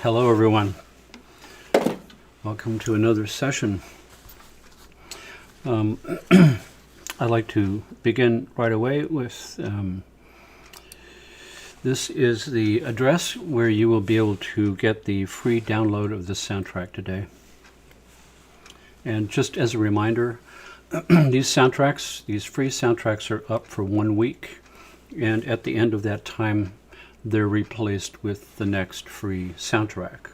Hello everyone. Welcome to another session. I'd like to begin right away with this is the address where you will be able to get the free download of this soundtrack today. And just as a reminder, these free soundtracks are up for 1 week, and at the end of that time they're replaced with the next free soundtrack.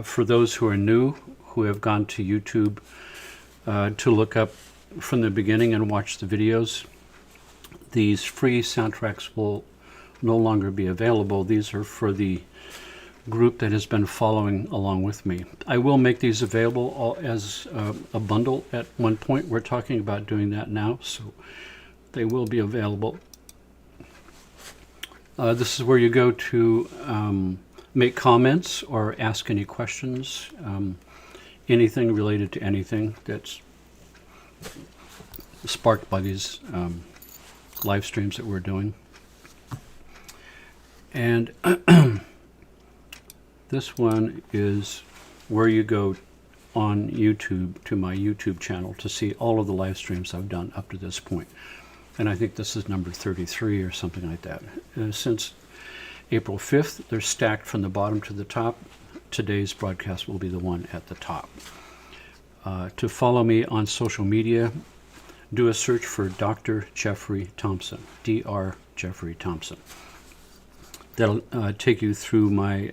For those who are new, who have gone to YouTube to look up from the beginning and watch the videos, these free soundtracks will no longer be available. These are for the group that has been following along with me. I will make these available all as a bundle at one point. We're talking about doing that now, so they will be available. This is where you go to make comments or ask any questions, anything related to anything that's sparked by these live streams that we're doing. And this one is where you go on YouTube to my YouTube channel to see all of the live streams I've done up to this point. And I think this is number 33 or something like that. Since April 5th, they're stacked from the bottom to the top. Today's broadcast will be the one at the top. To follow me on social media, do a search for Dr. Jeffrey Thompson, Dr. Jeffrey Thompson. That'll take you through my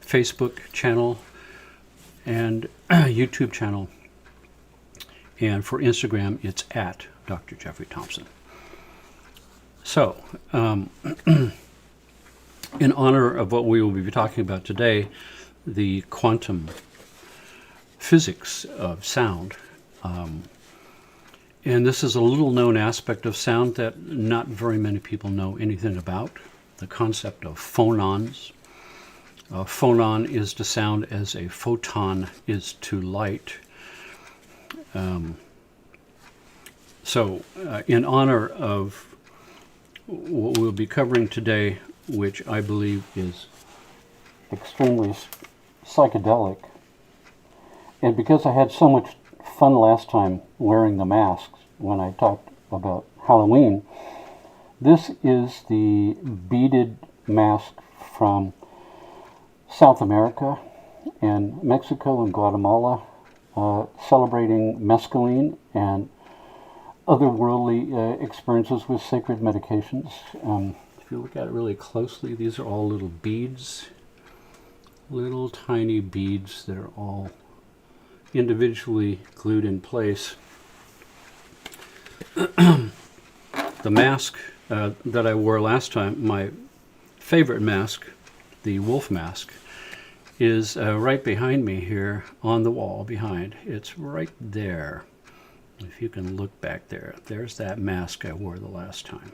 Facebook channel and YouTube channel. And for Instagram, it's at Dr. Jeffrey Thompson. So, in honor of what we will be talking about today, the quantum physics of sound. And this is a little known aspect of sound that not very many people know anything about. The concept of phonons. Phonon is to sound as a photon is to light. So, in honor of what we'll be covering today, which I believe is extremely psychedelic, and because I had so much fun last time wearing the masks when I talked about Halloween, this is the beaded mask from South America and Mexico and Guatemala, celebrating mescaline and otherworldly experiences with sacred medications. If you look at it really closely, these are all little beads, little tiny beads that are all individually glued in place. The mask that I wore last time, my favorite mask, the wolf mask, is right behind me here on the wall behind. It's right there. If you can look back there, there's that mask I wore the last time.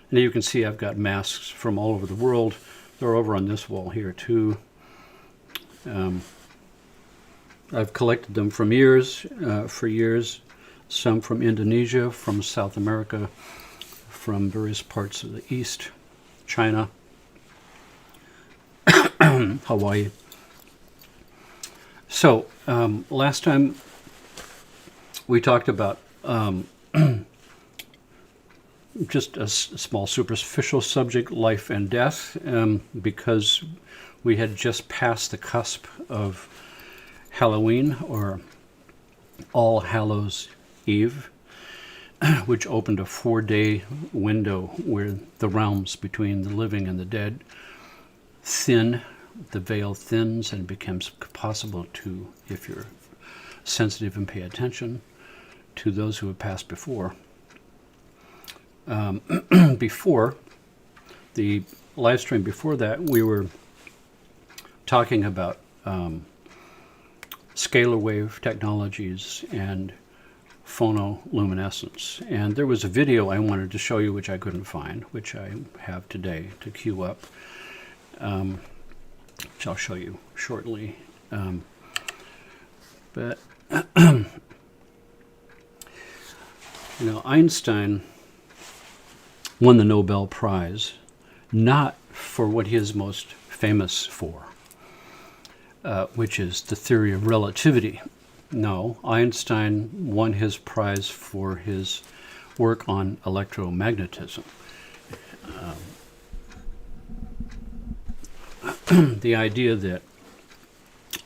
And you can see I've got masks from all over the world. They're over on this wall here too. I've collected them from for years, some from Indonesia, from South America, from various parts of the East, China, Hawaii. So, last time we talked about just a small superficial subject, life and death, because we had just passed the cusp of Halloween, or All Hallows Eve, which opened a 4-day window where the realms between the living and the dead thin. The veil thins and it becomes possible to, if you're sensitive and pay attention, to those who have passed before. Before, the live stream before that, we were talking about scalar wave technologies and phonoluminescence. And there was a video I wanted to show you which I couldn't find, which I have today to queue up, which I'll show you shortly. But Einstein won the Nobel Prize not for what he is most famous for, which is the theory of relativity. No, Einstein won his prize for his work on electromagnetism. The idea that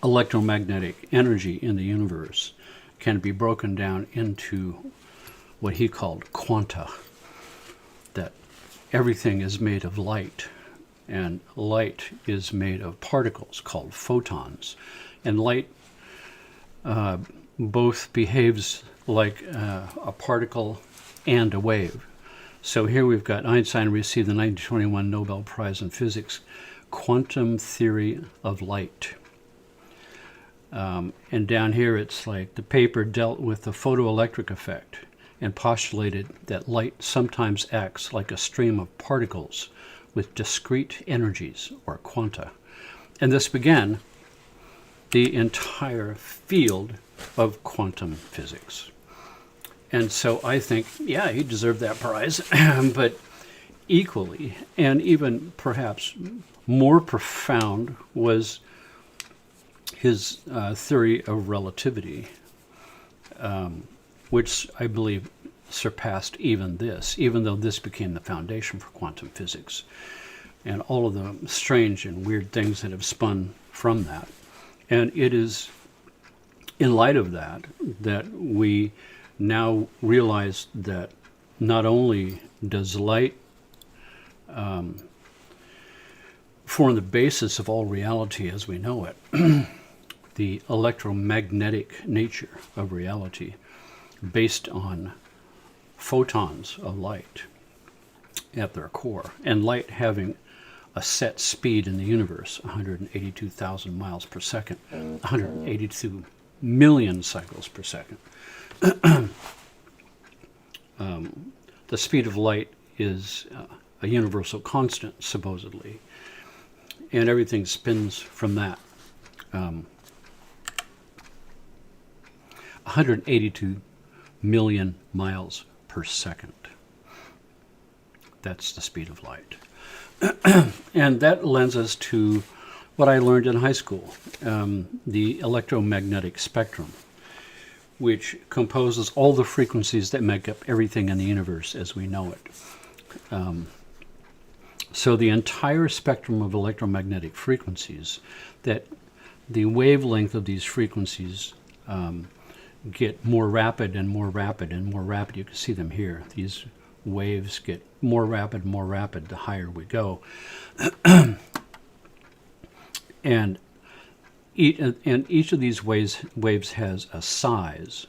electromagnetic energy in the universe can be broken down into what he called quanta, that everything is made of light, and light is made of particles called photons, and light both behaves like a particle and a wave. So here we've got Einstein received the 1921 Nobel Prize in Physics, quantum theory of light. And down here it's like the paper dealt with the photoelectric effect and postulated that light sometimes acts like a stream of particles with discrete energies, or quanta. And this began the entire field of quantum physics. And so I think, yeah, he deserved that prize, but equally, and even perhaps more profound, was his theory of relativity, which I believe surpassed even this, even though this became the foundation for quantum physics, and all of the strange and weird things that have spun from that. And it is in light of that that we now realize that not only does light form the basis of all reality as we know it, the electromagnetic nature of reality based on photons of light at their core, and light having a set speed in the universe, 182,000 miles per second, 182 million cycles per second. The speed of light is a universal constant, supposedly, and everything spins from that. 182 million miles per second. That's the speed of light. And that lends us to what I learned in high school, the electromagnetic spectrum, which composes all the frequencies that make up everything in the universe as we know it. So the entire spectrum of electromagnetic frequencies, that the wavelength of these frequencies get more rapid and more rapid and more rapid. You can see them here. These waves get more rapid the higher we go. And each of these waves has a size.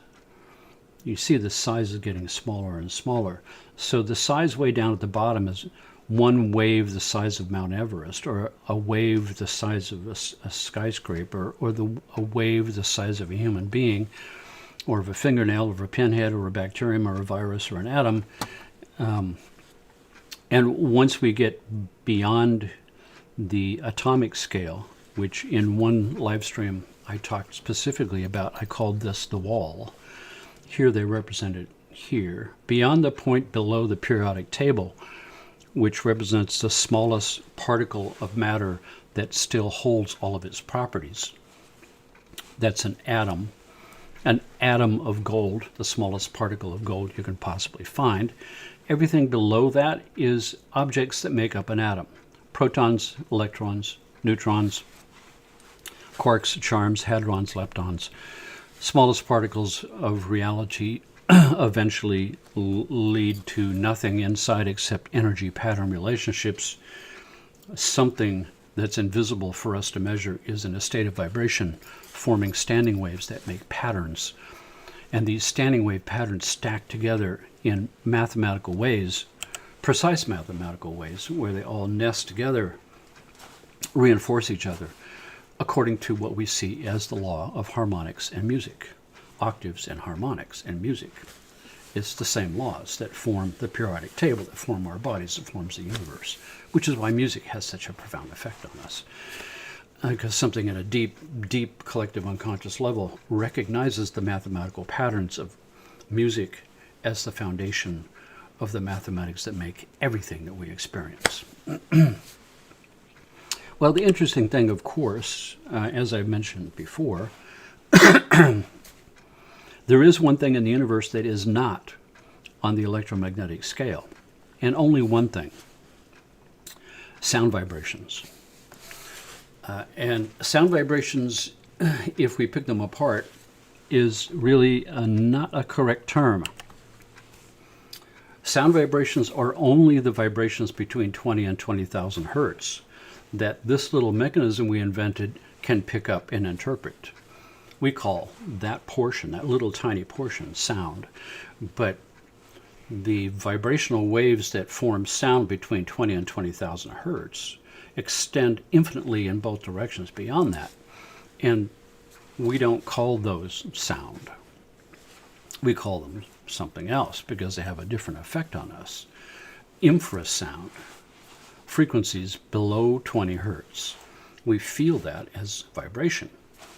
You see the size is getting smaller and smaller. So the size way down at the bottom is one wave the size of Mount Everest, or a wave the size of a skyscraper, or a wave the size of a human being, or of a fingernail, or a pinhead, or a bacterium, or a virus, or an atom. And once we get beyond the atomic scale, which in one live stream I talked specifically about, I called this the wall. Here they represent it here. Beyond the point below the periodic table, which represents the smallest particle of matter that still holds all of its properties. That's an atom of gold, the smallest particle of gold you can possibly find. Everything below that is objects that make up an atom. Protons, electrons, neutrons, quarks, charms, hadrons, leptons. Smallest particles of reality eventually lead to nothing inside except energy pattern relationships. Something that's invisible for us to measure is in a state of vibration, forming standing waves that make patterns. And these standing wave patterns stack together in mathematical ways, precise mathematical ways, where they all nest together, reinforce each other, according to what we see as the law of harmonics and music. Octaves and harmonics and music. It's the same laws that form the periodic table, that form our bodies, that forms the universe, which is why music has such a profound effect on us. Because something at a deep, deep collective unconscious level recognizes the mathematical patterns of music as the foundation of the mathematics that make everything that we experience. Well, the interesting thing, of course, as I mentioned before, there is one thing in the universe that is not on the electromagnetic scale, and only one thing: sound vibrations. And sound vibrations, if we pick them apart, is really not a correct term. Sound vibrations are only the vibrations between 20 and 20,000 hertz that this little mechanism we invented can pick up and interpret. We call that portion, that little tiny portion, sound. But the vibrational waves that form sound between 20 and 20,000 hertz extend infinitely in both directions beyond that. And we don't call those sound. We call them something else because they have a different effect on us. Infrasound, frequencies below 20 hertz. We feel that as vibration.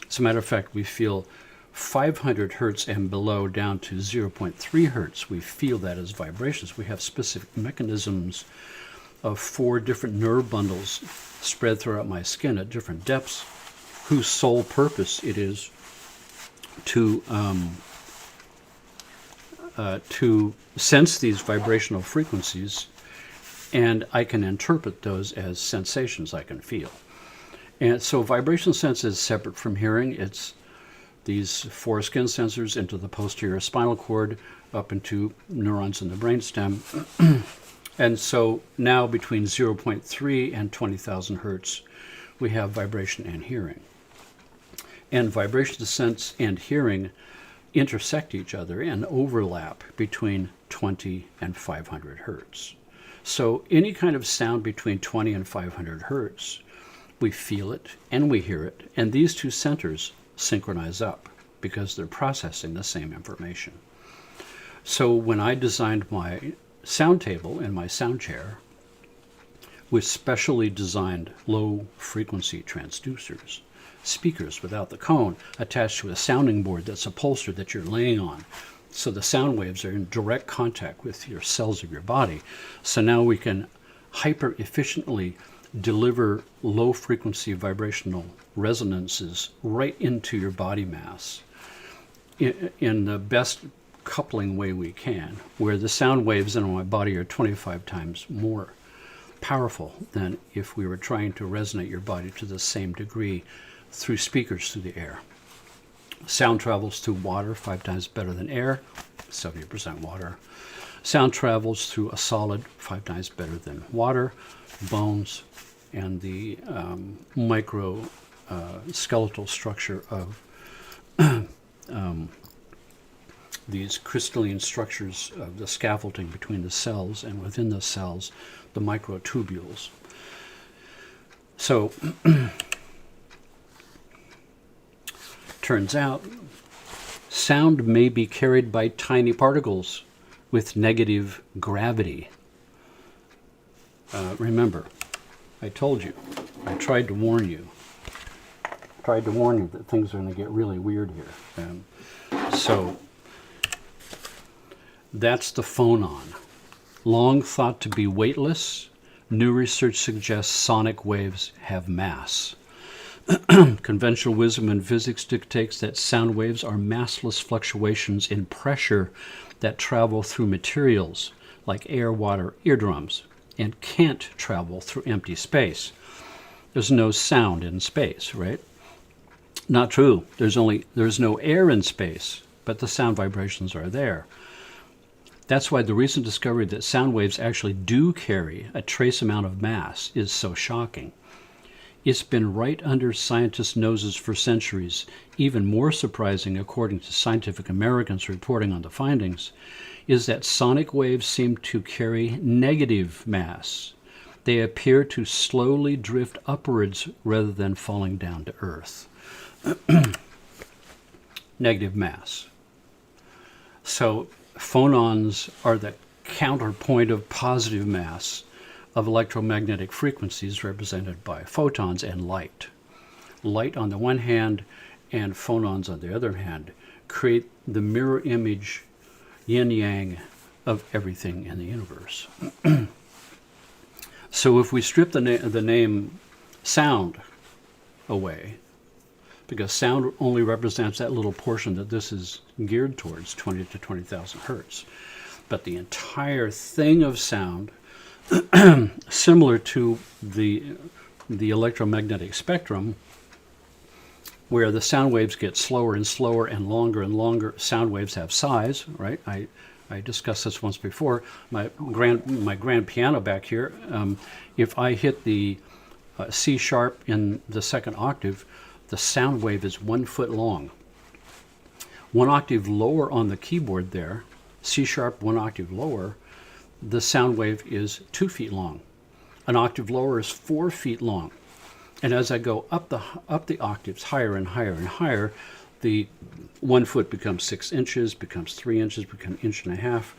As a matter of fact, we feel 500 hertz and below down to 0.3 hertz. We feel that as vibrations. We have specific mechanisms of 4 different nerve bundles spread throughout my skin at different depths, whose sole purpose it is to sense these vibrational frequencies, and I can interpret those as sensations I can feel. And so vibration sense is separate from hearing. It's these 4 skin sensors into the posterior spinal cord, up into neurons in the brainstem. And so now between 0.3 and 20,000 hertz, we have vibration and hearing. And vibration sense and hearing intersect each other and overlap between 20 and 500 hertz. So any kind of sound between 20 and 500 hertz, we feel it and we hear it, and these two centers synchronize up because they're processing the same information. So when I designed my sound table and my sound chair with specially designed low frequency transducers, speakers without the cone attached to a sounding board that's upholstered that you're laying on, so the sound waves are in direct contact with your cells of your body. So now we can hyper efficiently deliver low frequency vibrational resonances right into your body mass in the best coupling way we can, where the sound waves in my body are 25 times more powerful than if we were trying to resonate your body to the same degree through speakers through the air. Sound travels through water 5 times better than air, 70% water. Sound travels through a solid 5 times better than water, bones, and the micro skeletal structure of these crystalline structures of the scaffolding between the cells, and within the cells, the microtubules. So, turns out, sound may be carried by tiny particles with negative gravity. Remember, I told you, I tried to warn you that things are going to get really weird here. So that's the phonon. Long thought to be weightless, new research suggests sonic waves have mass. Conventional wisdom in physics dictates that sound waves are massless fluctuations in pressure that travel through materials like air, water, eardrums, and can't travel through empty space. There's no sound in space, right? Not true. There's no air in space, but the sound vibrations are there. That's why the recent discovery that sound waves actually do carry a trace amount of mass is so shocking. It's been right under scientists' noses for centuries. Even more surprising, according to Scientific American's reporting on the findings, is that sonic waves seem to carry negative mass. They appear to slowly drift upwards rather than falling down to Earth. Negative mass. So phonons are the counterpoint of positive mass of electromagnetic frequencies represented by photons and light. Light on the one hand and phonons on the other hand create the mirror image yin-yang of everything in the universe. So if we strip the name sound away, because sound only represents that little portion that this is geared towards, 20 to 20,000 hertz. But the entire thing of sound, similar to the electromagnetic spectrum, where the sound waves get slower and slower and longer. Sound waves have size, right? I discussed this once before. My grand piano back here, if I hit the C sharp in the second octave, the sound wave is 1 foot long. 1 octave lower on the keyboard there, C sharp 1 octave lower, the sound wave is 2 feet long. An octave lower is 4 feet long. And as I go up the octaves higher and higher and higher, the 1 foot becomes 6 inches, becomes 3 inches, becomes 1.5 inches.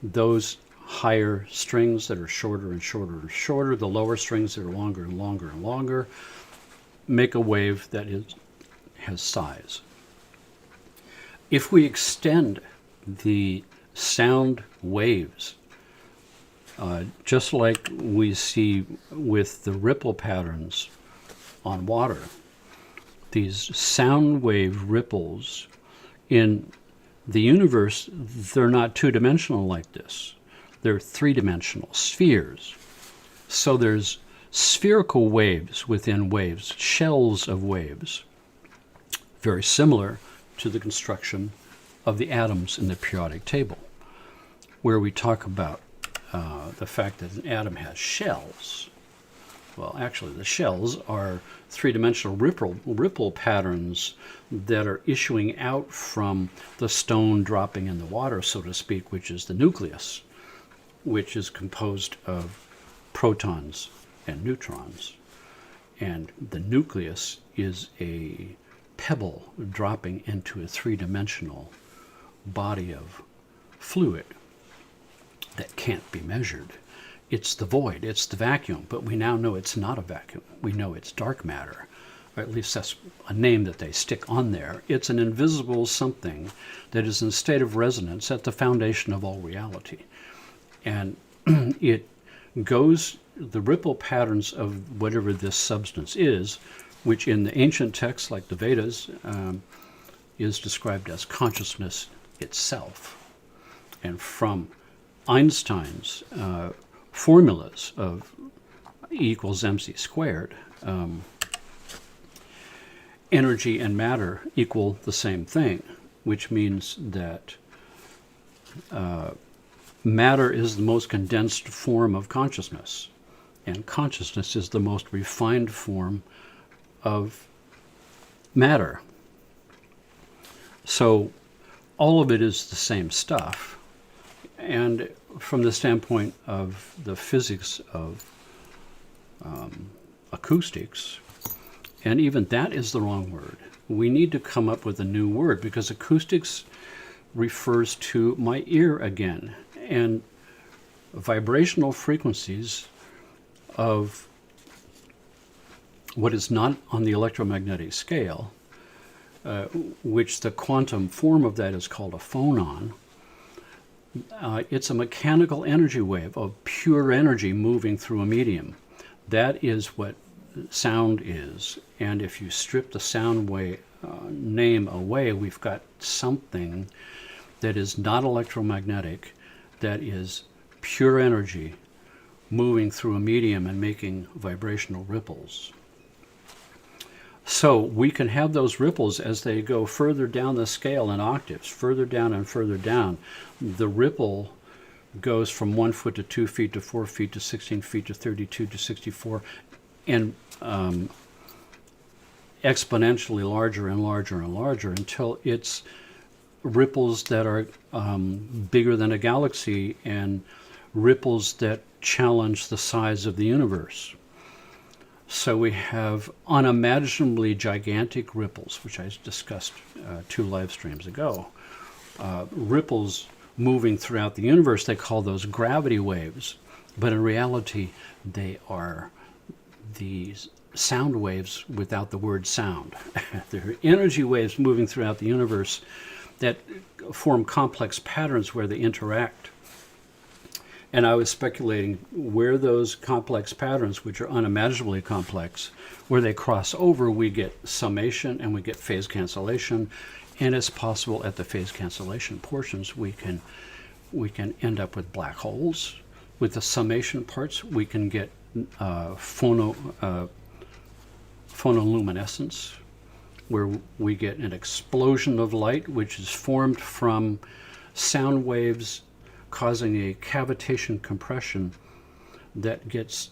Those higher strings that are shorter and shorter and shorter, the lower strings that are longer and longer and longer, make a wave that has size. If we extend the sound waves, just like we see with the ripple patterns on water, these sound wave ripples in the universe, they're not two-dimensional like this. They're three-dimensional spheres. So there's spherical waves within waves, shells of waves, very similar to the construction of the atoms in the periodic table, where we talk about the fact that an atom has shells. Well, actually, the shells are three-dimensional ripple patterns that are issuing out from the stone dropping in the water, so to speak, which is the nucleus, which is composed of protons and neutrons. And the nucleus is a pebble dropping into a three-dimensional body of fluid that can't be measured. It's the void, it's the vacuum, but we now know it's not a vacuum. We know it's dark matter, or at least that's a name that they stick on there. It's an invisible something that is in a state of resonance at the foundation of all reality. And it goes, the ripple patterns of whatever this substance is, which in the ancient texts like the Vedas is described as consciousness itself. And from Einstein's formulas of E equals mc squared, energy and matter equal the same thing, which means that matter is the most condensed form of consciousness, and consciousness is the most refined form of matter. So all of it is the same stuff. And from the standpoint of the physics of acoustics, and even that is the wrong word. We need to come up with a new word, because acoustics refers to my ear again, and vibrational frequencies of what is not on the electromagnetic scale, which the quantum form of that is called a phonon. It's a mechanical energy wave of pure energy moving through a medium. That is what sound is. And if you strip the sound wave name away, we've got something that is not electromagnetic, that is pure energy moving through a medium and making vibrational ripples. So we can have those ripples as they go further down the scale in octaves, further down and further down. The ripple goes from 1 foot to 2 feet to 4 feet to 16 feet to 32 to 64, and exponentially larger and larger and larger until it's ripples that are bigger than a galaxy, and ripples that challenge the size of the universe. So we have unimaginably gigantic ripples, which I discussed 2 live streams ago. Ripples moving throughout the universe, they call those gravity waves. But in reality, they are these sound waves without the word sound. They're energy waves moving throughout the universe that form complex patterns where they interact. And I was speculating where those complex patterns, which are unimaginably complex, where they cross over, we get summation and we get phase cancellation. And it's possible at the phase cancellation portions, we can end up with black holes. With the summation parts, we can get phonoluminescence, where we get an explosion of light, which is formed from sound waves causing a cavitation compression that gets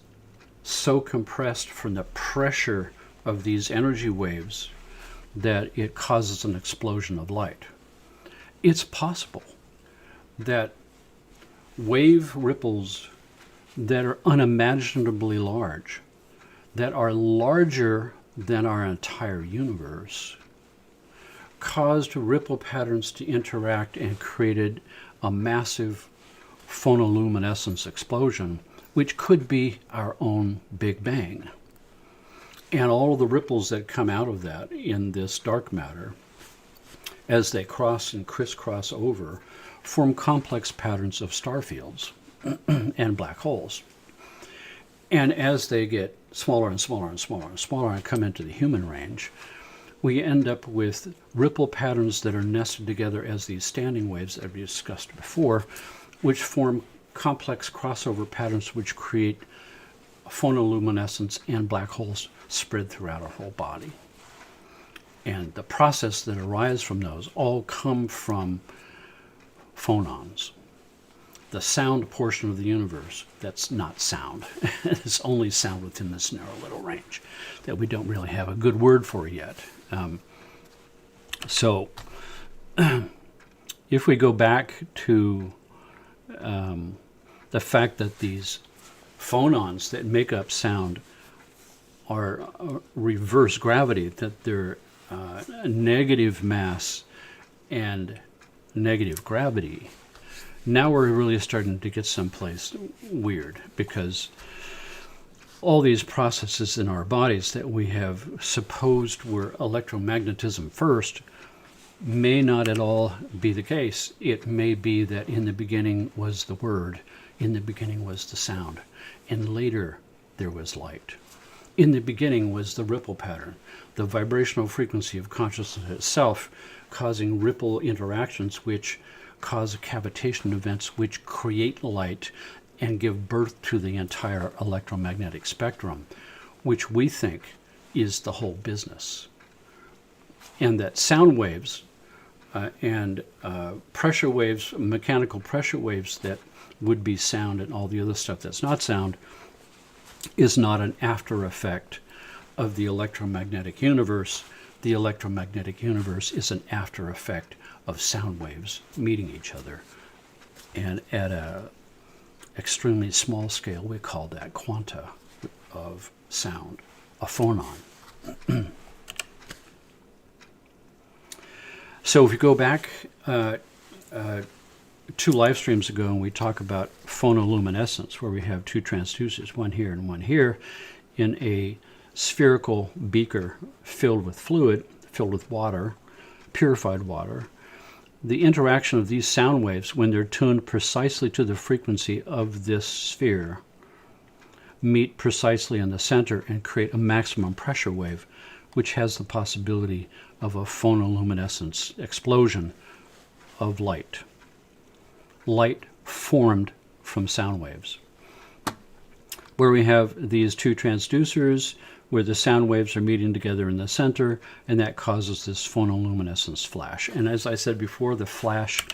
so compressed from the pressure of these energy waves that it causes an explosion of light. It's possible that wave ripples that are unimaginably large, that are larger than our entire universe, caused ripple patterns to interact and created a massive phonoluminescence explosion, which could be our own Big Bang. And all of the ripples that come out of that in this dark matter, as they cross and crisscross over, form complex patterns of star fields and black holes. And as they get smaller and smaller and smaller and smaller and come into the human range, we end up with ripple patterns that are nested together as these standing waves that we discussed before, which form complex crossover patterns which create phonoluminescence and black holes spread throughout our whole body. And the process that arises from those all come from phonons, the sound portion of the universe that's not sound. It's only sound within this narrow little range that we don't really have a good word for yet. So if we go back to the fact that these phonons that make up sound are reverse gravity, that they're negative mass and negative gravity, now we're really starting to get someplace weird, because all these processes in our bodies that we have supposed were electromagnetism first may not at all be the case. It may be that in the beginning was the word, in the beginning was the sound, and later there was light. In the beginning was the ripple pattern, the vibrational frequency of consciousness itself, causing ripple interactions which cause cavitation events which create light and give birth to the entire electromagnetic spectrum, which we think is the whole business. And that sound waves and pressure waves, mechanical pressure waves that would be sound and all the other stuff that's not sound, is not an after effect of the electromagnetic universe. The electromagnetic universe is an after effect of sound waves meeting each other. And at a extremely small scale, we call that quanta of sound, a phonon. So if you go back 2 live streams ago and we talk about phonoluminescence, where we have 2 transducers, one here and one here, in a spherical beaker filled with fluid, filled with water, purified water, the interaction of these sound waves, when they're tuned precisely to the frequency of this sphere, meet precisely in the center and create a maximum pressure wave, which has the possibility of a phonoluminescence explosion of light. Light formed from sound waves. Where we have these 2 transducers, where the sound waves are meeting together in the center, and that causes this phonoluminescence flash. And as I said before, the flash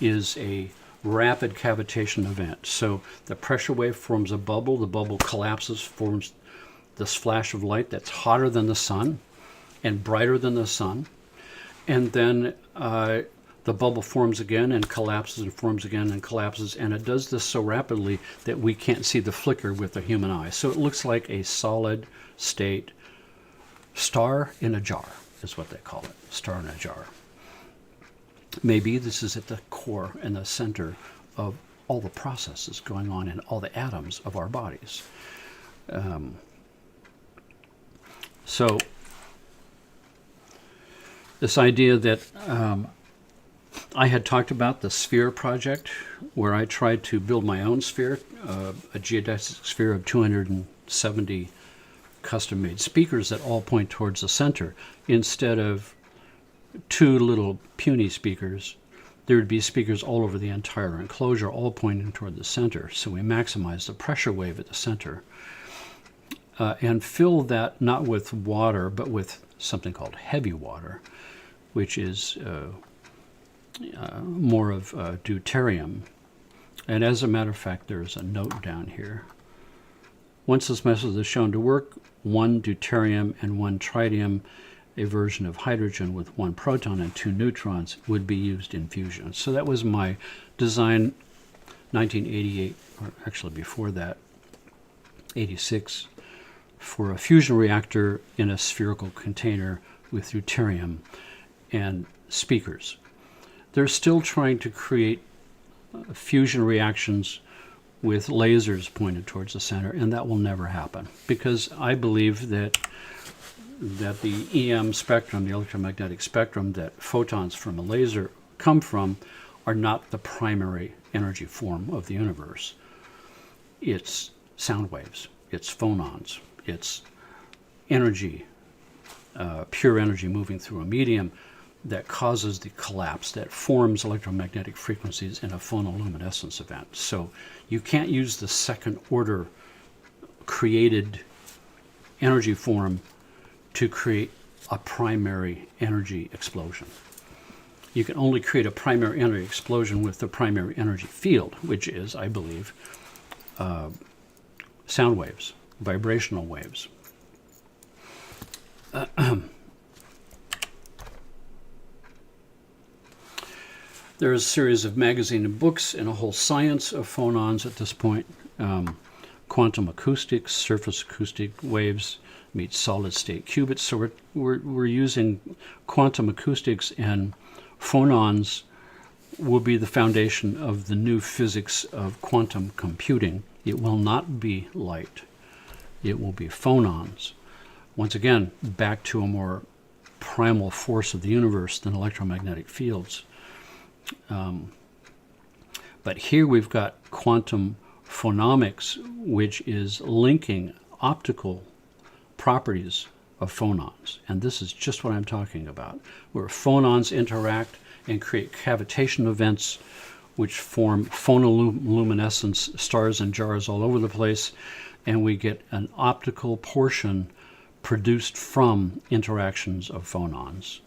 is a rapid cavitation event. So the pressure wave forms a bubble, the bubble collapses, forms this flash of light that's hotter than the sun and brighter than the sun, and then the bubble forms again and collapses and forms again and collapses, and it does this so rapidly that we can't see the flicker with the human eye. So it looks like a solid state star in a jar, is what they call it, star in a jar. Maybe this is at the core and the center of all the processes going on in all the atoms of our bodies. So this idea that I had talked about the sphere project, where I tried to build my own sphere, a geodesic sphere of 270 custom-made speakers that all point towards the center. Instead of two little puny speakers, there would be speakers all over the entire enclosure, all pointing toward the center. So we maximize the pressure wave at the center and fill that not with water, but with something called heavy water, which is more of deuterium. And as a matter of fact, there's a note down here. Once this method is shown to work, 1 deuterium and 1 tritium, a version of hydrogen with 1 proton and 2 neutrons, would be used in fusion. So that was my design, 1988, or actually before that, 86, for a fusion reactor in a spherical container with deuterium and speakers. They're still trying to create fusion reactions with lasers pointed towards the center, and that will never happen, because I believe that the EM spectrum, the electromagnetic spectrum that photons from a laser come from, are not the primary energy form of the universe. It's sound waves, it's phonons, it's energy, pure energy moving through a medium that causes the collapse, that forms electromagnetic frequencies in a phonoluminescence event. So you can't use the second order created energy form to create a primary energy explosion. You can only create a primary energy explosion with the primary energy field, which is, I believe, sound waves, vibrational waves. There's a series of magazine and books and a whole science of phonons at this point. Quantum acoustics, surface acoustic waves meet solid state qubits. So we're using quantum acoustics, and phonons will be the foundation of the new physics of quantum computing. It will not be light. It will be phonons. Once again, back to a more primal force of the universe than electromagnetic fields. But here we've got quantum phonomics, which is linking optical properties of phonons. And this is just what I'm talking about, where phonons interact and create cavitation events, which form phonoluminescence, stars and jars all over the place, and we get an optical portion produced from interactions of phonons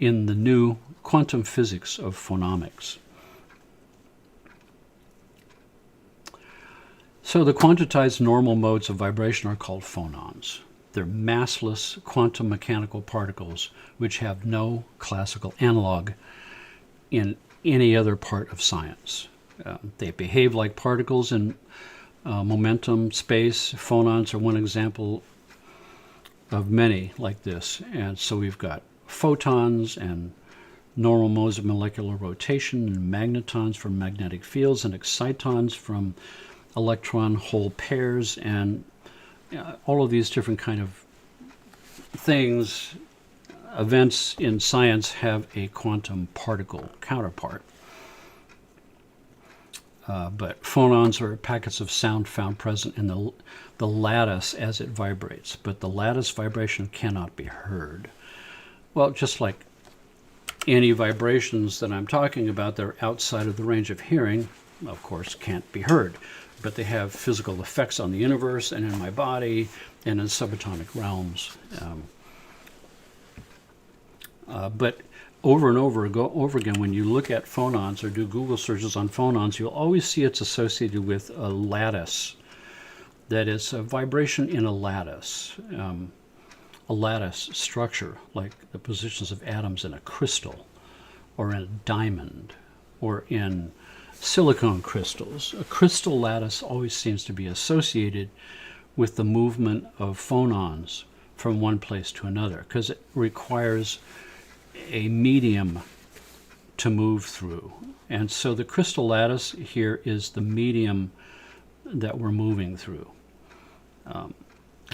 in the new quantum physics of phonomics. So the quantized normal modes of vibration are called phonons. They're massless quantum mechanical particles which have no classical analog in any other part of science. They behave like particles in momentum space. Phonons are one example of many like this. And so we've got photons and normal modes of molecular rotation, and magnetons from magnetic fields, and excitons from electron hole pairs, and all of these different kind of things, events in science have a quantum particle counterpart. But phonons are packets of sound found present in the lattice as it vibrates, but the lattice vibration cannot be heard. Well, just like any vibrations that I'm talking about that are outside of the range of hearing, of course, can't be heard. But they have physical effects on the universe and in my body and in subatomic realms. But over and over again, when you look at phonons or do Google searches on phonons, you'll always see it's associated with a lattice. That is a vibration in a lattice structure, like the positions of atoms in a crystal or in a diamond or in silicon crystals. A crystal lattice always seems to be associated with the movement of phonons from one place to another, because it requires a medium to move through. And so the crystal lattice here is the medium that we're moving through.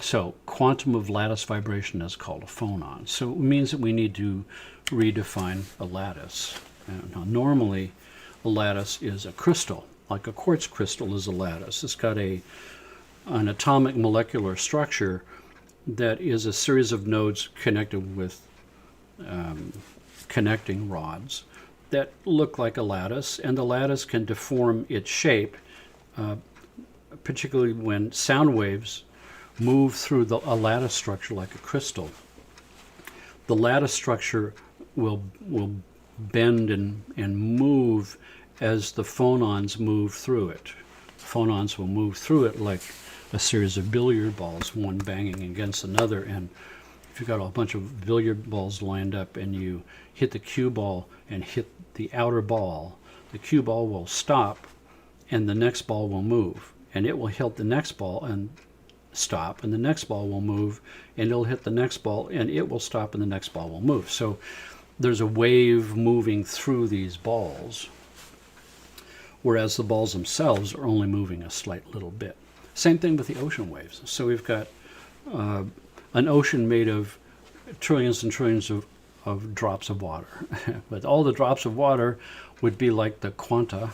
So quantum of lattice vibration is called a phonon. So it means that we need to redefine a lattice. Now, normally, a lattice is a crystal, like a quartz crystal is a lattice. It's got an atomic molecular structure that is a series of nodes connected with connecting rods that look like a lattice, and the lattice can deform its shape, particularly when sound waves move through a lattice structure like a crystal. The lattice structure will bend and move as the phonons move through it. Phonons will move through it like a series of billiard balls, one banging against another. And if you've got a bunch of billiard balls lined up and you hit the cue ball and hit the outer ball, the cue ball will stop and the next ball will move. And it will hit the next ball and stop, and the next ball will move, and it'll hit the next ball and it will stop, and the next ball will move. So there's a wave moving through these balls, whereas the balls themselves are only moving a slight little bit. Same thing with the ocean waves. So we've got an ocean made of trillions and trillions of drops of water. But all the drops of water would be like the quanta,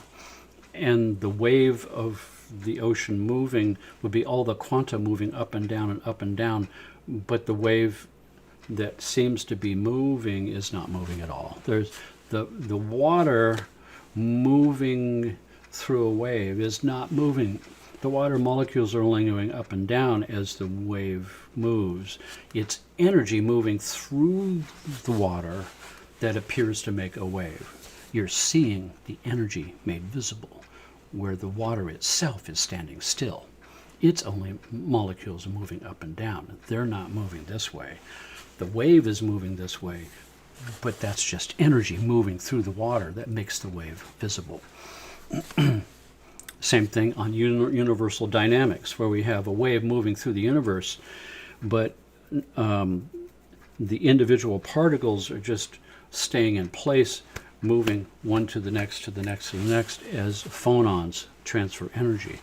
and the wave of the ocean moving would be all the quanta moving up and down and up and down, but the wave that seems to be moving is not moving at all. There's the water moving through a wave is not moving. The water molecules are only going up and down as the wave moves. It's energy moving through the water that appears to make a wave. You're seeing the energy made visible, where the water itself is standing still. It's only molecules moving up and down. They're not moving this way. The wave is moving this way, but that's just energy moving through the water that makes the wave visible. Same thing on universal dynamics, where we have a wave moving through the universe, but the individual particles are just staying in place, moving one to the next, to the next, to the next, as phonons transfer energy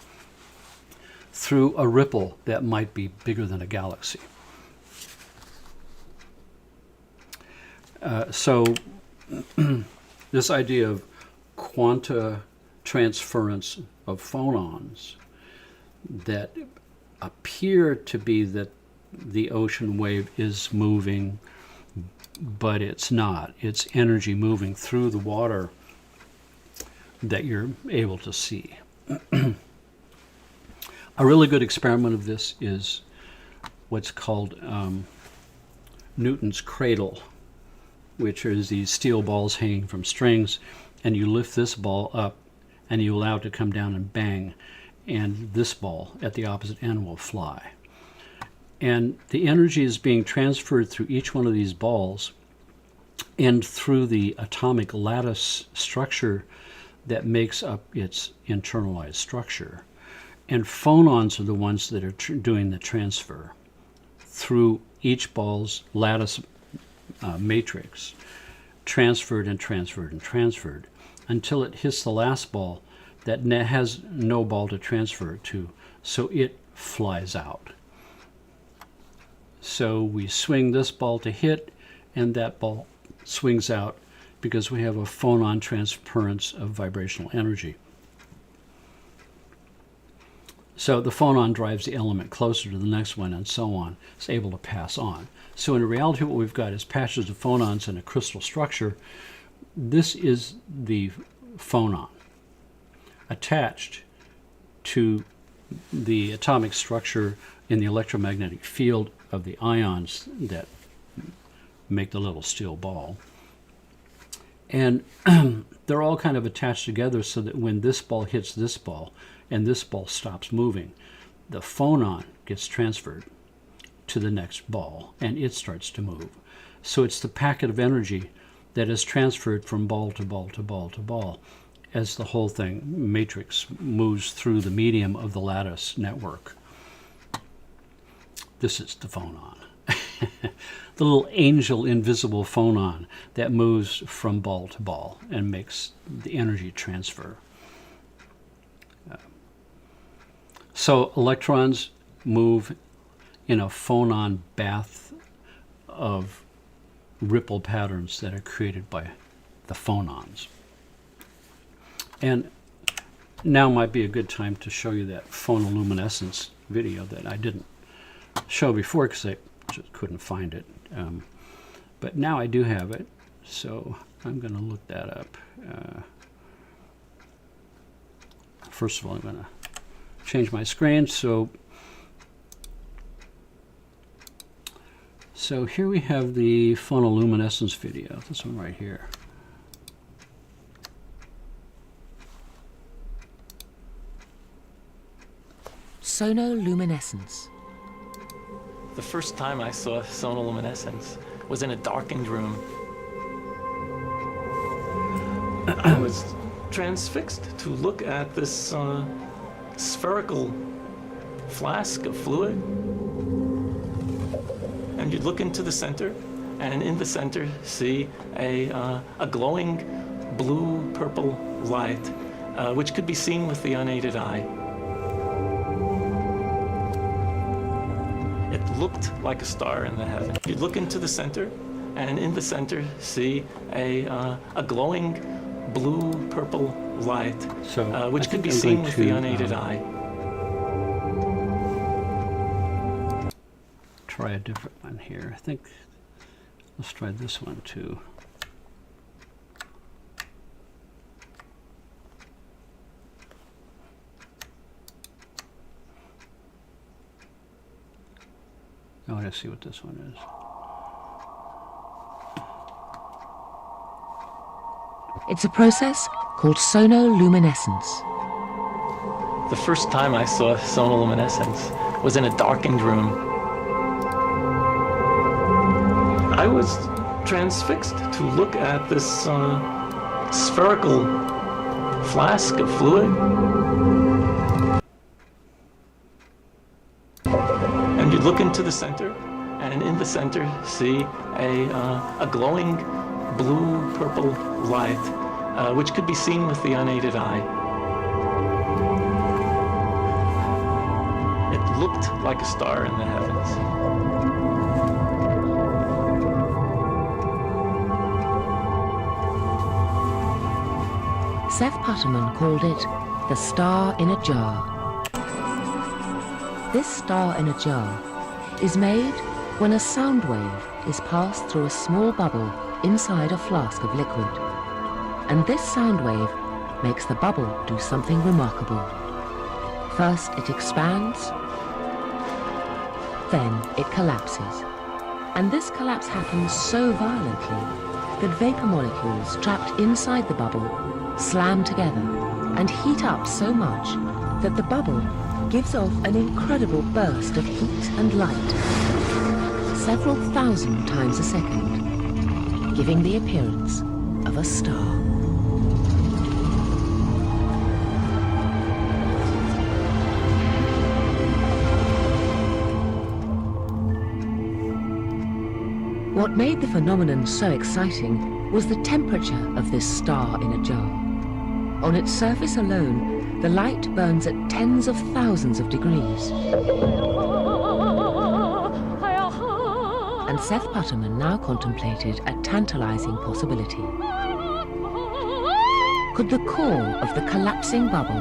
through a ripple that might be bigger than a galaxy. So this idea of quanta transference of phonons that appear to be that the ocean wave is moving, but it's not. It's energy moving through the water that you're able to see. A really good experiment of this is what's called Newton's Cradle, which is these steel balls hanging from strings, and you lift this ball up and you allow it to come down and bang, and this ball at the opposite end will fly. And the energy is being transferred through each one of these balls and through the atomic lattice structure that makes up its internalized structure. And phonons are the ones that are doing the transfer through each ball's lattice matrix, transferred and transferred and transferred, until it hits the last ball that has no ball to transfer it to, so it flies out. So we swing this ball to hit, and that ball swings out because we have a phonon transference of vibrational energy. So the phonon drives the element closer to the next one, and so on. It's able to pass on. So in reality, what we've got is patches of phonons in a crystal structure. This is the phonon attached to the atomic structure in the electromagnetic field of the ions that make the little steel ball. And they're all kind of attached together so that when this ball hits this ball and this ball stops moving, the phonon gets transferred to the next ball and it starts to move. So it's the packet of energy that is transferred from ball to ball to ball to ball as the whole thing, matrix, moves through the medium of the lattice network. This is the phonon. The little angel invisible phonon that moves from ball to ball and makes the energy transfer. So electrons move in a phonon bath of ripple patterns that are created by the phonons. And now might be a good time to show you that phonoluminescence video that I didn't show before because I just couldn't find it. But now I do have it, so I'm going to look that up. First of all, I'm going to change my screen. So here we have the phonoluminescence video, this one right here. Sonoluminescence. The first time I saw sonoluminescence was in a darkened room. I was transfixed to look at this spherical flask of fluid. And you'd look into the center, and in the center see a glowing blue-purple light, which could be seen with the unaided eye. It looked like a star in the heaven. You'd look into the center, and in the center see a glowing blue-purple light, which could be seen with the unaided eye. Try a different one here. I think let's try this one too. I want to see what this one is. It's a process called sonoluminescence. The first time I saw sonoluminescence was in a darkened room. I was transfixed to look at this spherical flask of fluid. And you look into the center, and in the center see a glowing blue-purple light, which could be seen with the unaided eye. It looked like a star in the heavens. Seth Putterman called it the star in a jar. This star in a jar is made when a sound wave is passed through a small bubble inside a flask of liquid. And this sound wave makes the bubble do something remarkable. First it expands, then it collapses. And this collapse happens so violently that vapor molecules trapped inside the bubble slam together and heat up so much that the bubble gives off an incredible burst of heat and light, several thousand times a second, giving the appearance of a star. What made the phenomenon so exciting was the temperature of this star in a jar. On its surface alone, the light burns at tens of thousands of degrees. And Seth Putterman now contemplated a tantalizing possibility. Could the core of the collapsing bubble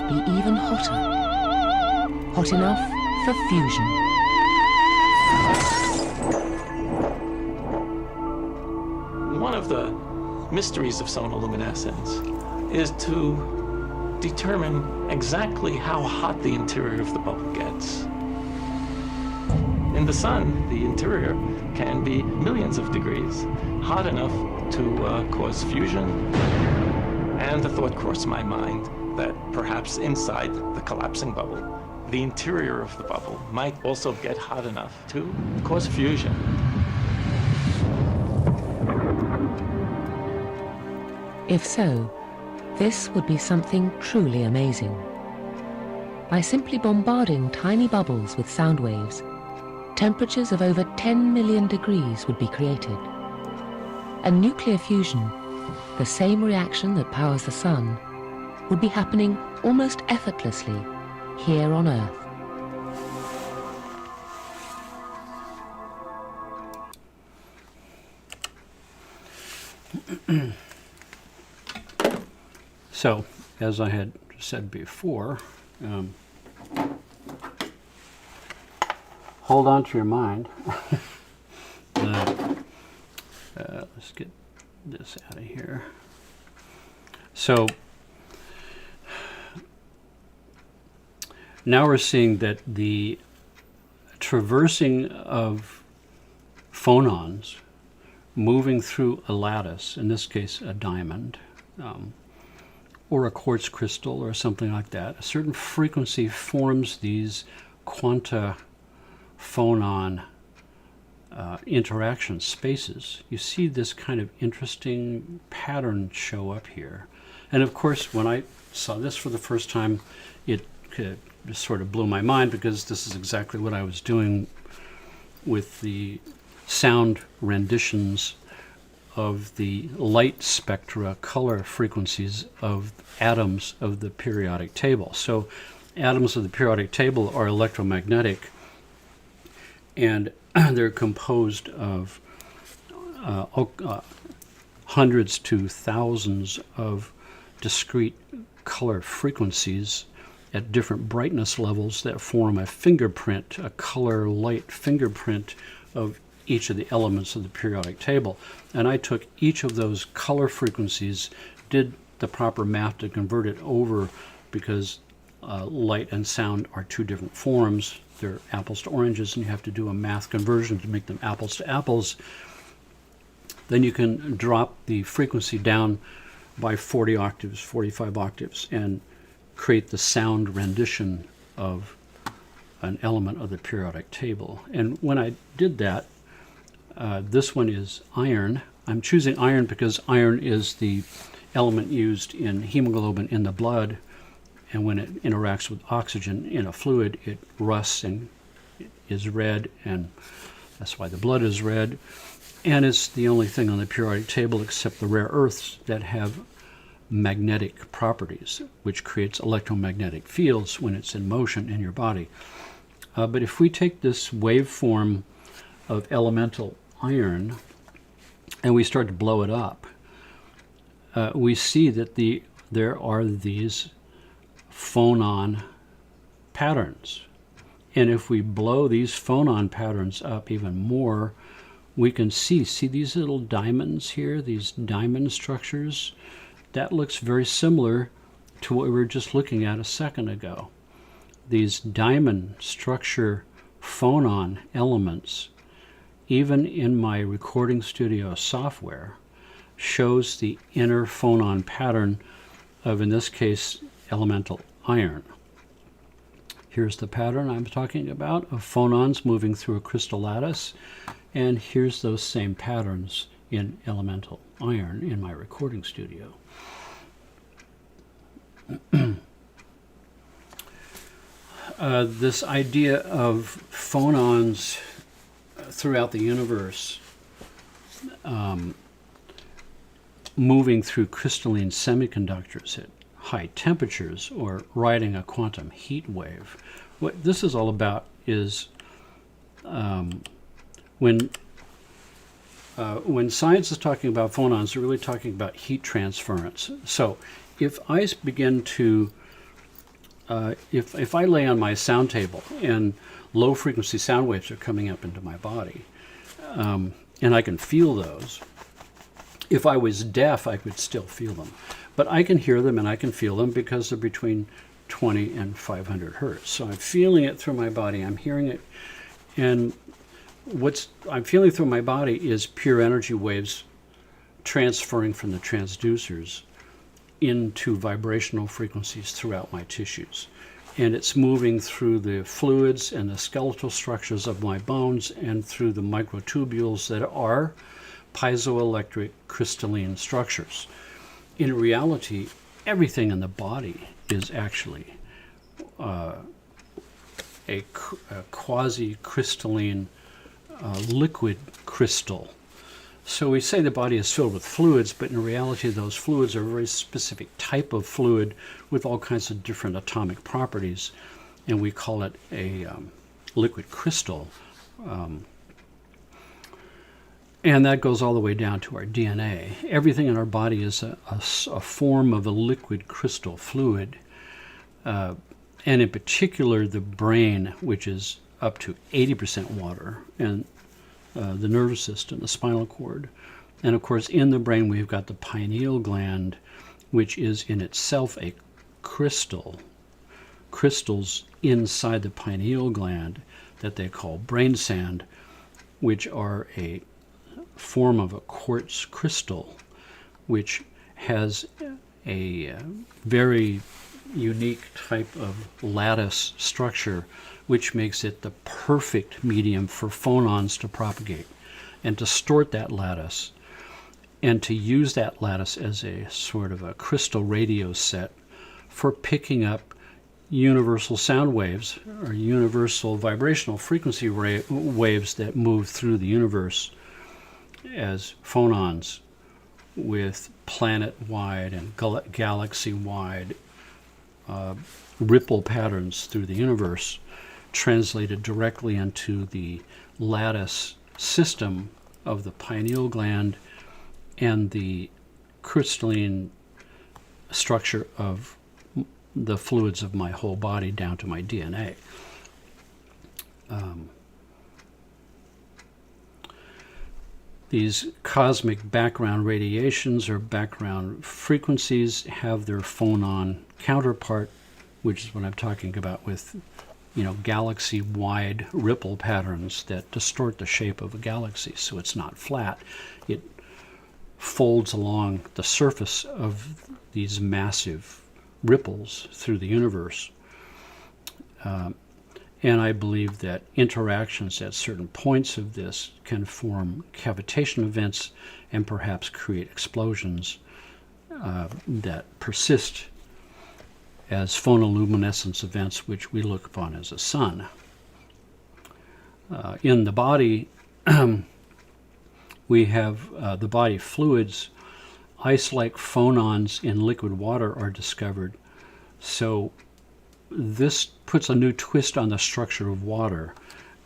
be even hotter? Hot enough for fusion? One of the mysteries of sonoluminescence is to determine exactly how hot the interior of the bubble gets. In the sun, the interior can be millions of degrees, hot enough to cause fusion. And the thought crossed my mind that perhaps inside the collapsing bubble, the interior of the bubble might also get hot enough to cause fusion. If so, this would be something truly amazing. By simply bombarding tiny bubbles with sound waves, temperatures of over 10 million degrees would be created. And nuclear fusion, the same reaction that powers the sun, would be happening almost effortlessly here on Earth. So, as I had said before, hold on to your mind. Let's get this out of here. So, now we're seeing that the traversing of phonons moving through a lattice, in this case a diamond, or a quartz crystal or something like that, a certain frequency forms these quanta phonon interaction spaces. You see this kind of interesting pattern show up here. And of course, when I saw this for the first time, it just sort of blew my mind, because this is exactly what I was doing with the sound renditions of the light spectra, color frequencies of atoms of the periodic table. So atoms of the periodic table are electromagnetic, and they're composed of hundreds to thousands of discrete color frequencies at different brightness levels that form a fingerprint, a color light fingerprint of each of the elements of the periodic table. And I took each of those color frequencies, did the proper math to convert it over, because light and sound are two different forms. They're apples to oranges, and you have to do a math conversion to make them apples to apples. Then you can drop the frequency down by 40 octaves, 45 octaves, and create the sound rendition of an element of the periodic table. And when I did that, this one is iron. I'm choosing iron because iron is the element used in hemoglobin in the blood, and when it interacts with oxygen in a fluid, it rusts and is red, and that's why the blood is red. And it's the only thing on the periodic table except the rare earths that have magnetic properties, which creates electromagnetic fields when it's in motion in your body. But if we take this waveform of elemental iron and we start to blow it up, we see that there are these phonon patterns. And if we blow these phonon patterns up even more, we can see these little diamonds here, these diamond structures. That looks very similar to what we were just looking at a second ago. These diamond structure phonon elements, even in my recording studio software, shows the inner phonon pattern of, in this case, elemental iron. Here's the pattern I'm talking about of phonons moving through a crystal lattice, and here's those same patterns in elemental iron in my recording studio. This idea of phonons throughout the universe moving through crystalline semiconductors at high temperatures, or riding a quantum heat wave. What this is all about is when science is talking about phonons, they're really talking about heat transference. So if I begin to, if I lay on my sound table and low frequency sound waves are coming up into my body, and I can feel those. If I was deaf, I could still feel them. But I can hear them and I can feel them because they're between 20 and 500 hertz. So I'm feeling it through my body, I'm hearing it, and what I'm feeling through my body is pure energy waves transferring from the transducers into vibrational frequencies throughout my tissues. And it's moving through the fluids and the skeletal structures of my bones and through the microtubules that are piezoelectric crystalline structures. In reality, everything in the body is actually a quasi-crystalline liquid crystal. So we say the body is filled with fluids, but in reality those fluids are a very specific type of fluid with all kinds of different atomic properties, and we call it a liquid crystal. And that goes all the way down to our DNA. Everything in our body is a form of a liquid crystal fluid. And in particular, the brain, which is up to 80% water, and the nervous system, the spinal cord. And of course, in the brain, we've got the pineal gland, which is in itself a crystal. Crystals inside the pineal gland that they call brain sand, which are a form of a quartz crystal, which has a very unique type of lattice structure, which makes it the perfect medium for phonons to propagate and to distort that lattice, and to use that lattice as a sort of a crystal radio set for picking up universal sound waves or universal vibrational frequency waves that move through the universe as phonons, with planet-wide and galaxy-wide ripple patterns through the universe, translated directly into the lattice system of the pineal gland and the crystalline structure of the fluids of my whole body down to my DNA. These cosmic background radiations or background frequencies have their phonon counterpart, which is what I'm talking about with, galaxy-wide ripple patterns that distort the shape of a galaxy, so it's not flat. It folds along the surface of these massive ripples through the universe. And I believe that interactions at certain points of this can form cavitation events and perhaps create explosions that persist as phonoluminescence events, which we look upon as a sun. In the body, we have the body fluids. Ice-like phonons in liquid water are discovered. So this puts a new twist on the structure of water.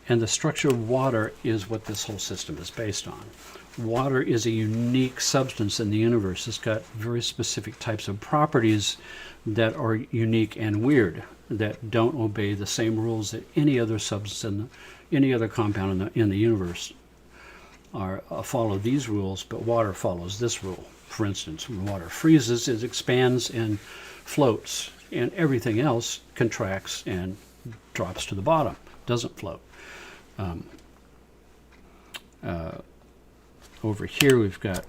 And the structure of water is what this whole system is based on. Water is a unique substance in the universe. It's got very specific types of properties that are unique and weird, that don't obey the same rules that any other substance, any other compound in the universe follow these rules, but water follows this rule. For instance, when water freezes, it expands and floats, and everything else contracts and drops to the bottom, doesn't float. Over here we've got,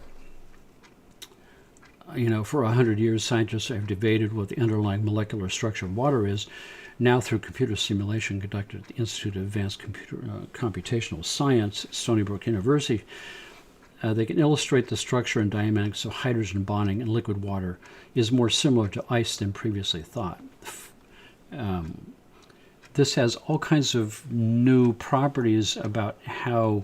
for 100 years, scientists have debated what the underlying molecular structure of water is. Now, through computer simulation conducted at the Institute of Advanced Computational Science at Stony Brook University, they can illustrate the structure and dynamics of hydrogen bonding in liquid water is more similar to ice than previously thought. This has all kinds of new properties about how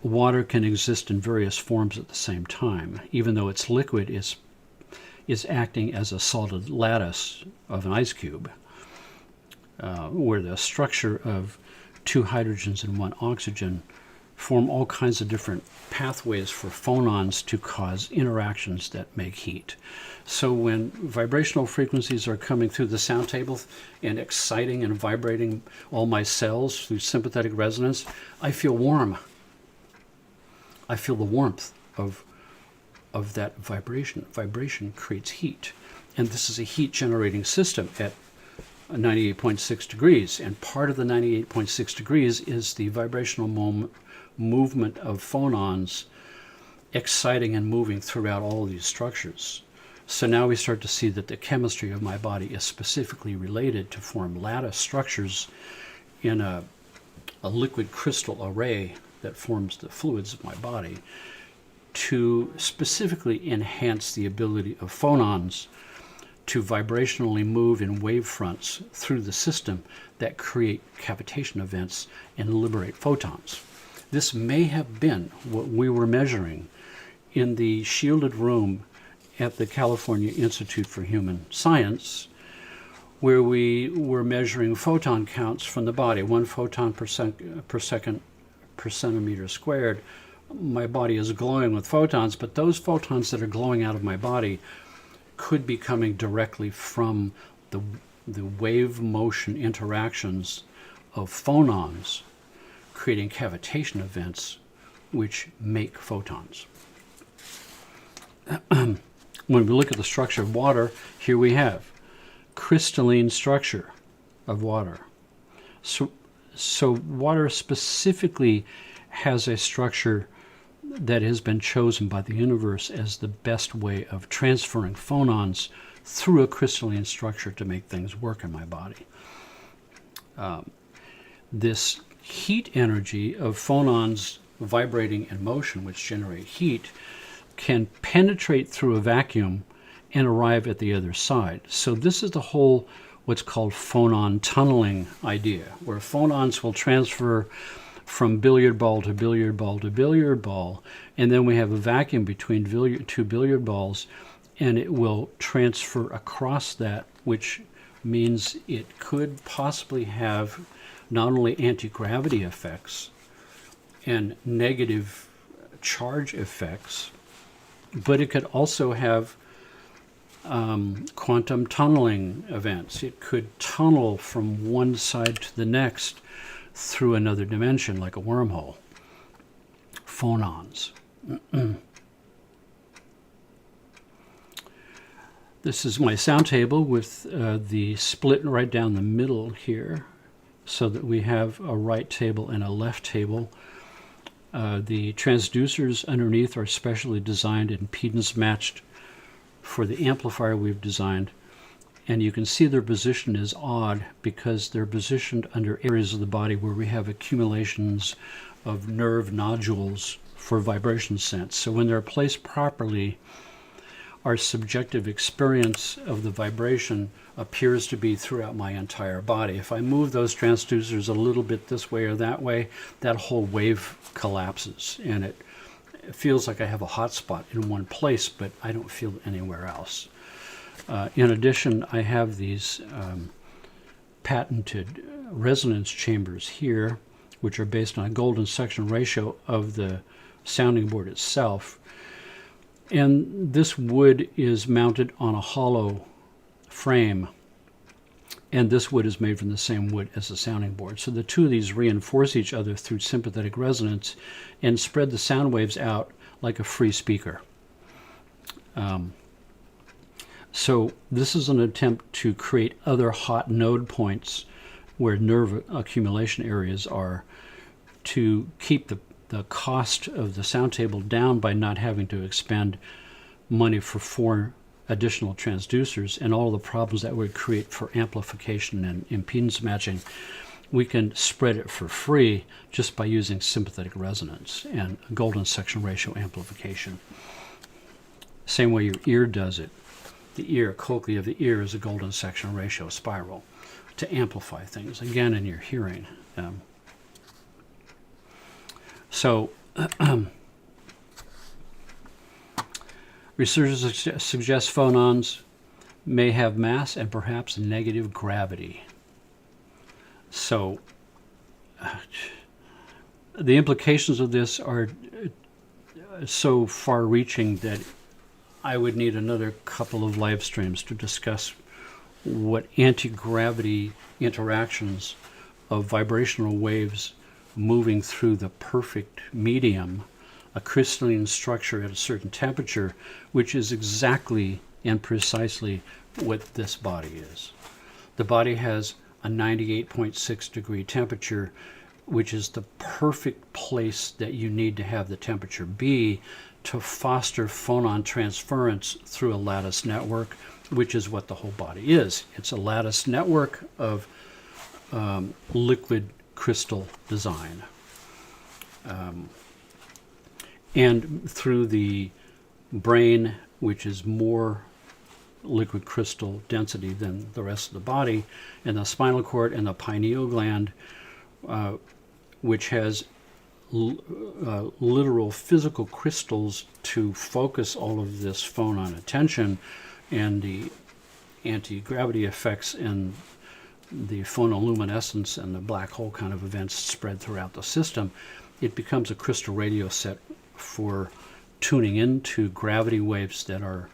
water can exist in various forms at the same time. Even though it's liquid, is acting as a solid lattice of an ice cube, where the structure of two hydrogens and one oxygen form all kinds of different pathways for phonons to cause interactions that make heat. So when vibrational frequencies are coming through the sound table and exciting and vibrating all my cells through sympathetic resonance, I feel warm. I feel the warmth of that vibration. Vibration creates heat. And this is a heat generating system at 98.6 degrees. And part of the 98.6 degrees is the vibrational movement of phonons exciting and moving throughout all of these structures. So now we start to see that the chemistry of my body is specifically related to form lattice structures in a liquid crystal array that forms the fluids of my body to specifically enhance the ability of phonons to vibrationally move in wave fronts through the system that create cavitation events and liberate photons. This may have been what we were measuring in the shielded room at the California Institute for Human Science, where we were measuring photon counts from the body, 1 photon per second per centimeter squared, my body is glowing with photons, but those photons that are glowing out of my body could be coming directly from the wave motion interactions of phonons, creating cavitation events which make photons. When we look at the structure of water, here we have crystalline structure of water. So water specifically has a structure that has been chosen by the universe as the best way of transferring phonons through a crystalline structure to make things work in my body. This heat energy of phonons vibrating in motion, which generate heat, can penetrate through a vacuum and arrive at the other side. So this is the whole what's called phonon tunneling idea, where phonons will transfer from billiard ball to billiard ball to billiard ball, and then we have a vacuum between two billiard balls, and it will transfer across that, which means it could possibly have not only anti-gravity effects and negative charge effects, but it could also have quantum tunneling events. It could tunnel from one side to the next through another dimension, like a wormhole. Phonons. This is my sound table with the split right down the middle here, so that we have a right table and a left table. The transducers underneath are specially designed and impedance matched for the amplifier we've designed. And you can see their position is odd because they're positioned under areas of the body where we have accumulations of nerve nodules for vibration sense. So when they're placed properly, our subjective experience of the vibration appears to be throughout my entire body. If I move those transducers a little bit this way or that way, that whole wave collapses, and it feels like I have a hot spot in one place, but I don't feel it anywhere else. In addition, I have these patented resonance chambers here, which are based on a golden section ratio of the sounding board itself. And this wood is mounted on a hollow frame, and this wood is made from the same wood as the sounding board. So the two of these reinforce each other through sympathetic resonance and spread the sound waves out like a free speaker. So this is an attempt to create other hot node points where nerve accumulation areas are, to keep the cost of the sound table down by not having to expend money for 4 additional transducers and all the problems that would create for amplification and impedance matching. We can spread it for free just by using sympathetic resonance and golden section ratio amplification. Same way your ear does it. The ear, cochlea of the ear, is a golden section ratio spiral to amplify things, again, in your hearing. Researchers suggest phonons may have mass and perhaps negative gravity. So the implications of this are so far-reaching that I would need another couple of live streams to discuss what anti-gravity interactions of vibrational waves moving through the perfect medium, a crystalline structure at a certain temperature, which is exactly and precisely what this body is. The body has a 98.6 degree temperature, which is the perfect place that you need to have the temperature be to foster phonon transference through a lattice network, which is what the whole body is. It's a lattice network of liquid crystal design. And through the brain, which is more liquid crystal density than the rest of the body, and the spinal cord and the pineal gland, which has literal physical crystals to focus all of this phonon attention, and the anti-gravity effects and the phonoluminescence and the black hole kind of events spread throughout the system. It becomes a crystal radio set for tuning into gravity waves that are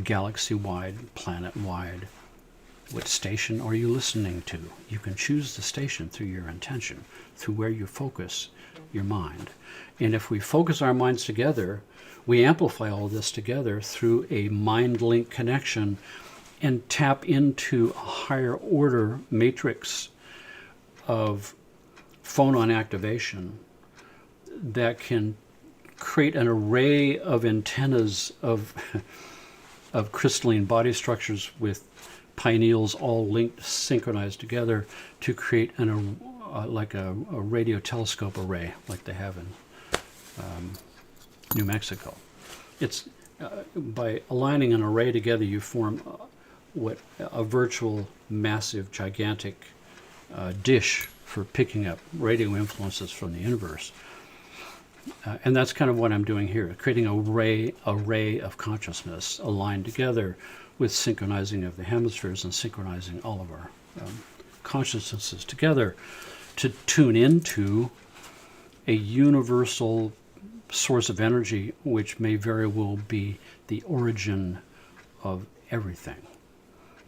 galaxy-wide, planet-wide. What station are you listening to? You can choose the station through your intention, through where you focus your mind. And if we focus our minds together, we amplify all this together through a mind link connection and tap into a higher order matrix of phonon activation that can create an array of antennas of crystalline body structures with pineals all linked, synchronized together to create like a radio telescope array like they have in New Mexico. It's by aligning an array together, you form a virtual, massive, gigantic dish for picking up radio influences from the universe. And that's kind of what I'm doing here, creating an array of consciousness aligned together with synchronizing of the hemispheres and synchronizing all of our consciousnesses together to tune into a universal source of energy which may very well be the origin of everything.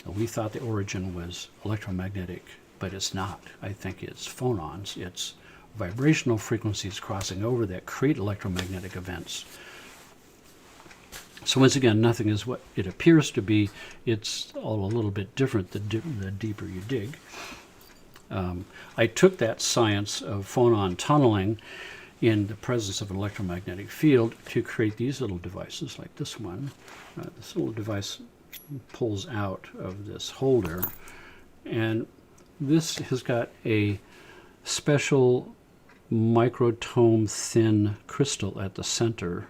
We thought the origin was electromagnetic, but it's not. I think it's phonons. It's vibrational frequencies crossing over that create electromagnetic events. So once again, nothing is what it appears to be. It's all a little bit different the deeper you dig. I took that science of phonon tunneling in the presence of an electromagnetic field to create these little devices like this one. This little device pulls out of this holder, and this has got a special microtome thin crystal at the center,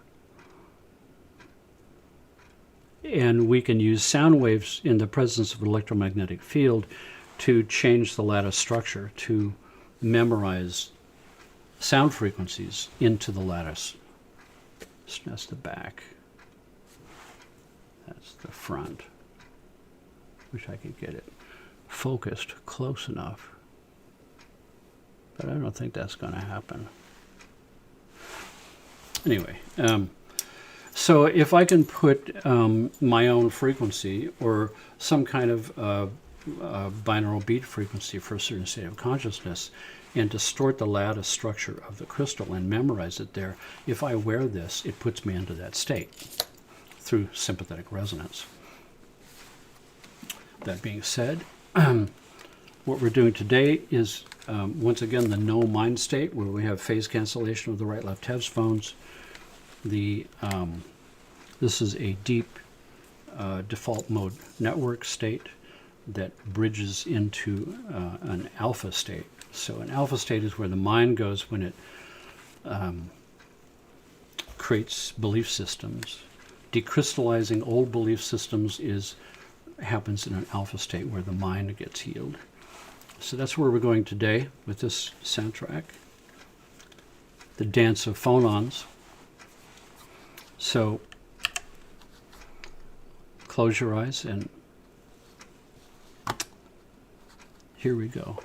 and we can use sound waves in the presence of an electromagnetic field to change the lattice structure, to memorize sound frequencies into the lattice. So that's the back. That's the front. Wish I could get it focused close enough, but I don't think that's going to happen. Anyway, so if I can put my own frequency or some kind of binaural beat frequency for a certain state of consciousness and distort the lattice structure of the crystal and memorize it there, if I wear this, it puts me into that state through sympathetic resonance. That being said, what we're doing today is, once again, the no mind state, where we have phase cancellation of the right-left Hev's phones. This is a deep default mode network state that bridges into an alpha state. So an alpha state is where the mind goes when it creates belief systems. Decrystallizing old belief systems happens in an alpha state where the mind gets healed. So that's where we're going today with this soundtrack, the dance of phonons. So close your eyes and here we go.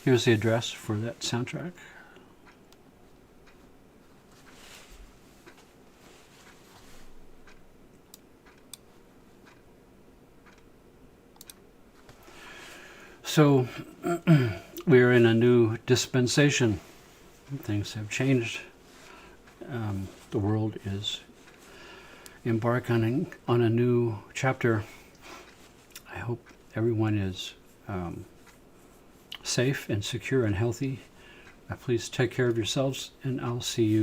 Here's the address for that soundtrack. So we are in a new dispensation. Things have changed. The world is embarking on a new chapter. I hope everyone is safe and secure and healthy. Please take care of yourselves, and I'll see you